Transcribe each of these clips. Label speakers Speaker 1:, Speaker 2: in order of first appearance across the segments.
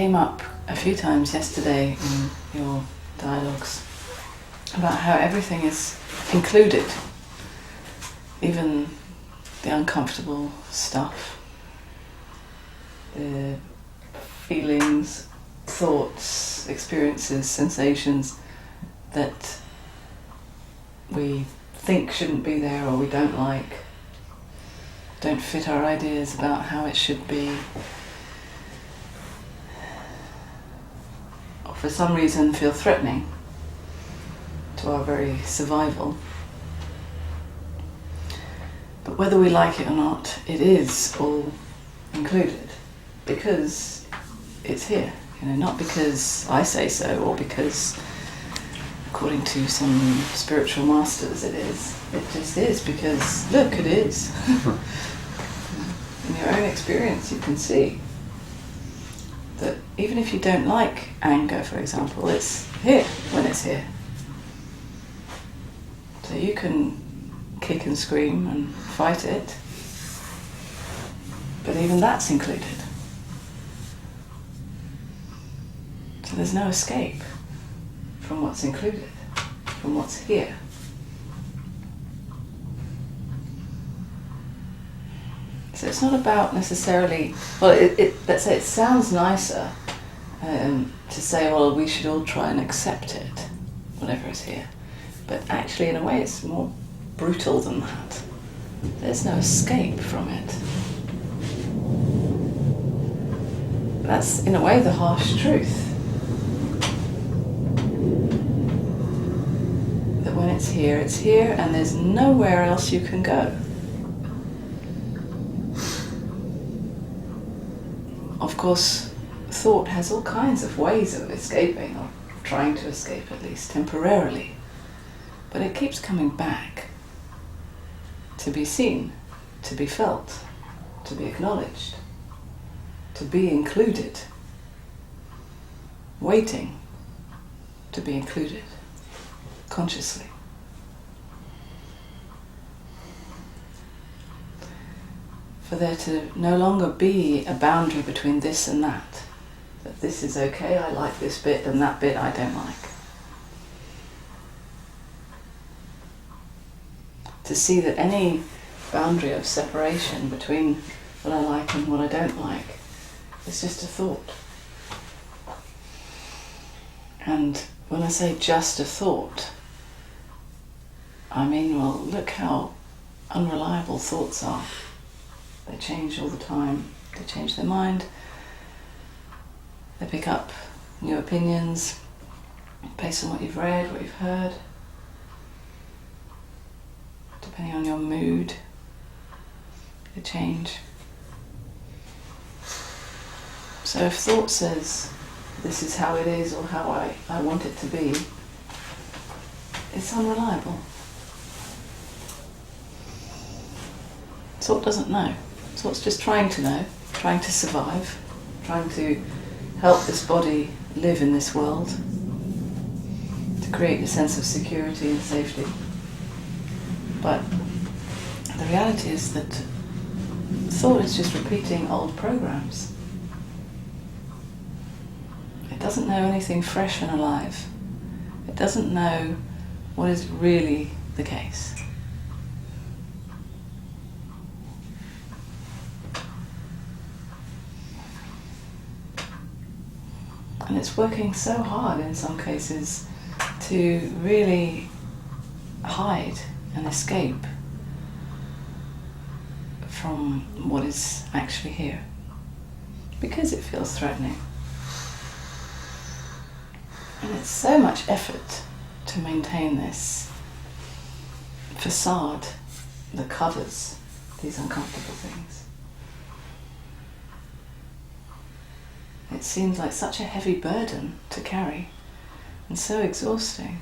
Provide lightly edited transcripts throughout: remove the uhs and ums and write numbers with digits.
Speaker 1: came up a few times yesterday in your dialogues about how everything is included, even the uncomfortable stuff, the feelings, thoughts, experiences, sensations that we think shouldn't be there or we don't like, don't fit our ideas about how it should be, or for some reason feel threatening to our very survival. But whether we like it or not, it is all included because it's here. Not because I say so or because according to some spiritual masters it is. It just is because, look, it is. In your own experience you can see that even if you don't like anger, for example, it's here when it's here. So you can kick and scream and fight it, but even that's included. So there's no escape from what's included, from what's here. So it's not about necessarily, let's say it sounds nicer to say, well, we should all try and accept it, whatever is here. But actually, in a way, it's more brutal than that. There's no escape from it. That's, in a way, the harsh truth. That when it's here, and there's nowhere else you can go. Of course, thought has all kinds of ways of escaping, or trying to escape at least, temporarily. But it keeps coming back to be seen, to be felt, to be acknowledged, to be included, waiting to be included consciously. For there to no longer be a boundary between this and that this is okay, I like this bit, and that bit I don't like. To see that any boundary of separation between what I like and what I don't like is just a thought. And when I say just a thought, I mean, well, look how unreliable thoughts are. They change all the time. They change their mind. They pick up new opinions based on what you've read, what you've heard. Depending on your mood, they change. So if thought says, this is how it is or how I want it to be, it's unreliable. Thought doesn't know. Thought's just trying to know, trying to survive, trying to help this body live in this world, to create a sense of security and safety. But the reality is that thought is just repeating old programs. It doesn't know anything fresh and alive. It doesn't know what is really the case. And it's working so hard in some cases to really hide and escape from what is actually here, because it feels threatening. And it's so much effort to maintain this facade that covers these uncomfortable things. It seems like such a heavy burden to carry and so exhausting.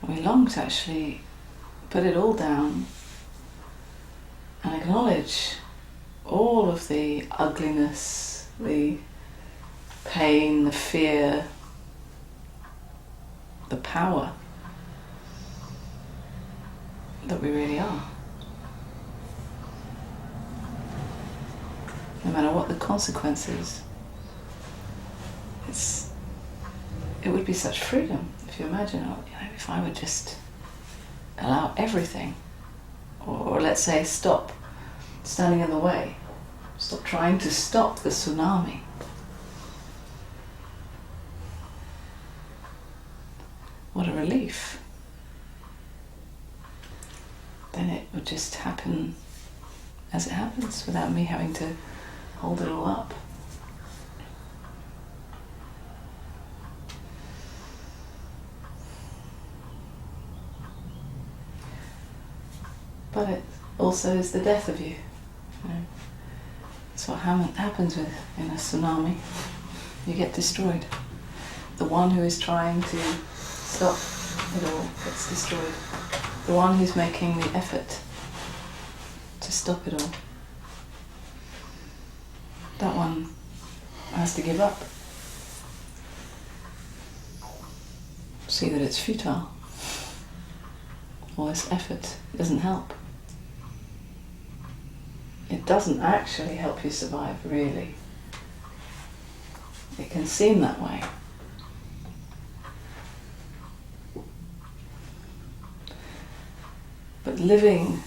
Speaker 1: We long to actually put it all down and acknowledge all of the ugliness, the pain, the fear, the power that we really are. no matter what the consequences. It would be such freedom if you imagine, if I would just allow everything, or let's say stop standing in the way, stop trying to stop the tsunami. What a relief. Then it would just happen as it happens without me having to hold it all up. But it also is the death of you. That's what happens in a tsunami. You get destroyed. The one who is trying to stop it all gets destroyed. The one who's making the effort to stop it all, that one has to give up. See that it's futile. All this effort doesn't help. It doesn't actually help you survive, really. It can seem that way. But living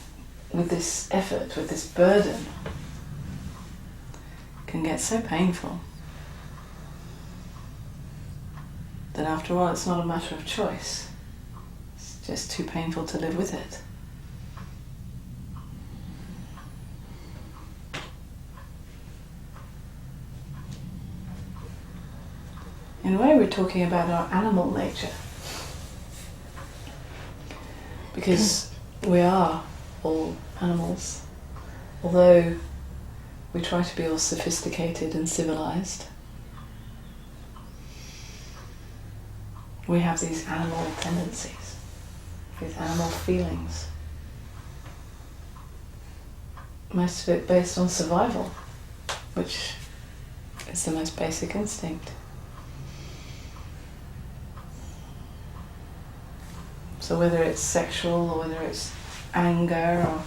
Speaker 1: with this effort, with this burden, can get so painful that after all it's not a matter of choice. It's just too painful to live with it. In a way, we're talking about our animal nature, because we are all animals, although we try to be all sophisticated and civilized. We have these animal tendencies, these animal feelings, most of it based on survival, which is the most basic instinct. So whether it's sexual or whether it's anger or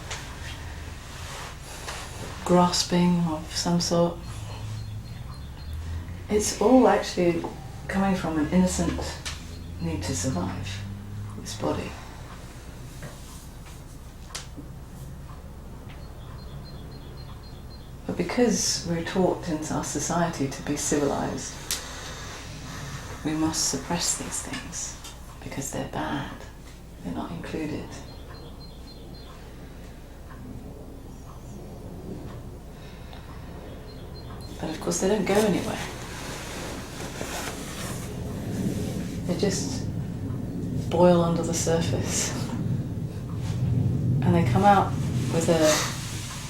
Speaker 1: grasping of some sort, it's all actually coming from an innocent need to survive this body. But because we're taught in our society to be civilized, we must suppress these things because they're bad. They're not included. But of course they don't go anywhere. They just boil under the surface. And they come out with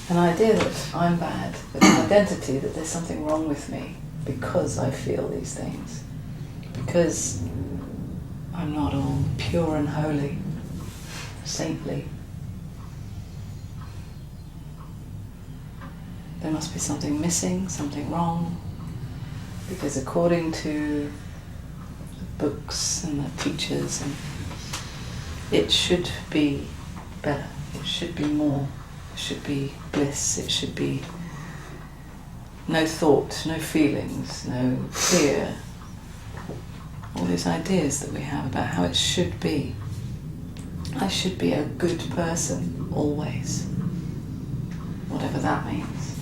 Speaker 1: an idea that I'm bad, with an identity that there's something wrong with me because I feel these things. Because I'm not all pure and holy, saintly. There must be something missing, something wrong, because according to the books and the teachers, it should be better, it should be more, it should be bliss, it should be no thought, no feelings, no fear. All these ideas that we have about how it should be. I should be a good person, always. Whatever that means.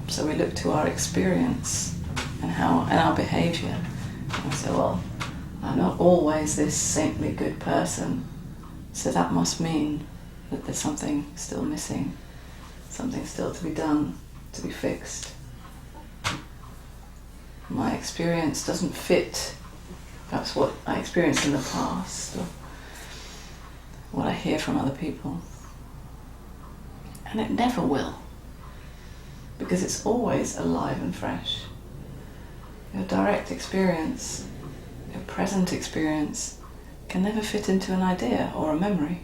Speaker 1: So we look to our experience and our behaviour. And we say, well, I'm not always this saintly good person, so that must mean that there's something still missing, something still to be done, to be fixed. My experience doesn't fit perhaps what I experienced in the past or what I hear from other people. And it never will, because it's always alive and fresh. Your direct experience, your present experience, can never fit into an idea or a memory.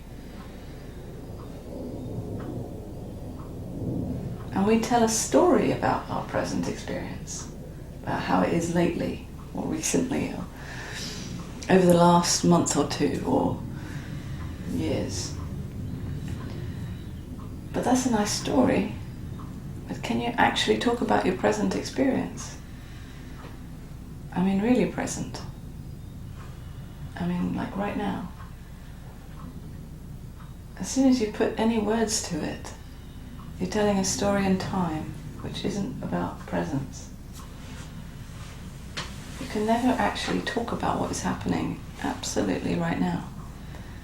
Speaker 1: And we tell a story about our present experience, about how it is lately or recently or over the last month or two or years. But that's a nice story. But can you actually talk about your present experience? I mean, really present. I mean, like right now. As soon as you put any words to it, you're telling a story in time, which isn't about presence. You can never actually talk about what is happening absolutely right now.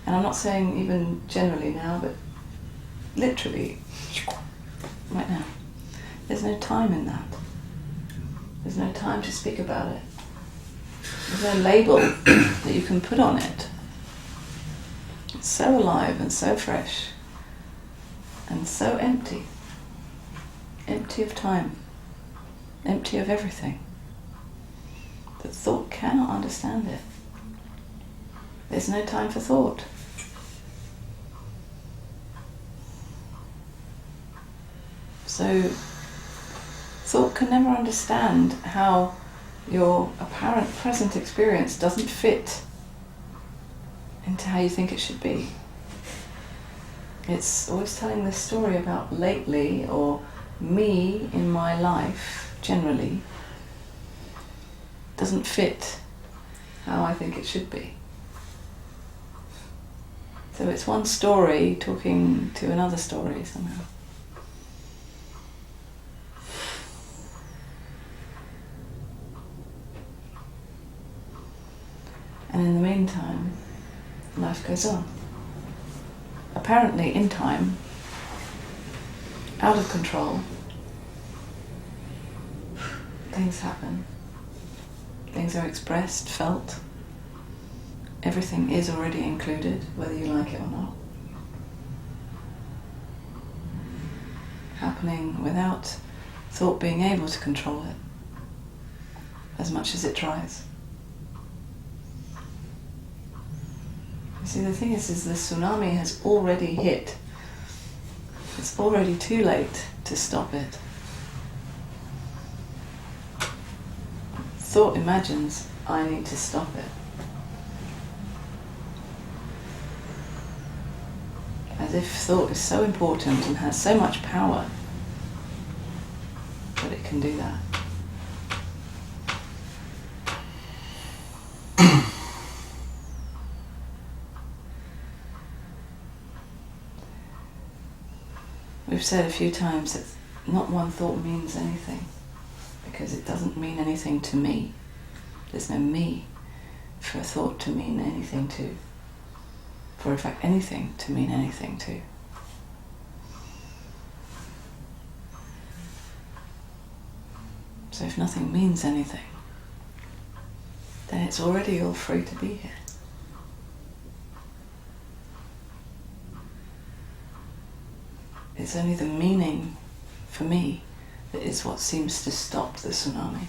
Speaker 1: And I'm not saying even generally now, but literally right now. There's no time in that. There's no time to speak about it. There's no label that you can put on it. It's so alive and so fresh and so empty. Empty of time. Empty of everything. That thought cannot understand it. There's no time for thought. So thought can never understand how your apparent present experience doesn't fit into how you think it should be. It's always telling this story about lately, or me in my life generally doesn't fit how I think it should be. So it's one story talking to another story somehow. And in the meantime, life goes on. Apparently in time, out of control, things happen. Things are expressed, felt. Everything is already included, whether you like it or not. Happening without thought being able to control it, as much as it tries. You see, the thing is the tsunami has already hit. It's already too late to stop it. Thought imagines, I need to stop it. As if thought is so important and has so much power that it can do that. We've said a few times that not one thought means anything, because it doesn't mean anything to me. There's no me for a thought to mean anything to, for in fact anything to mean anything to. So if nothing means anything, then it's already all free to be here. It's only the meaning for me that is what seems to stop the tsunami.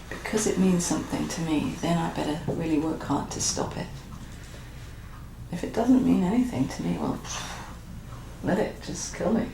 Speaker 1: Because it means something to me, then I better really work hard to stop it. If it doesn't mean anything to me, well, let it just kill me.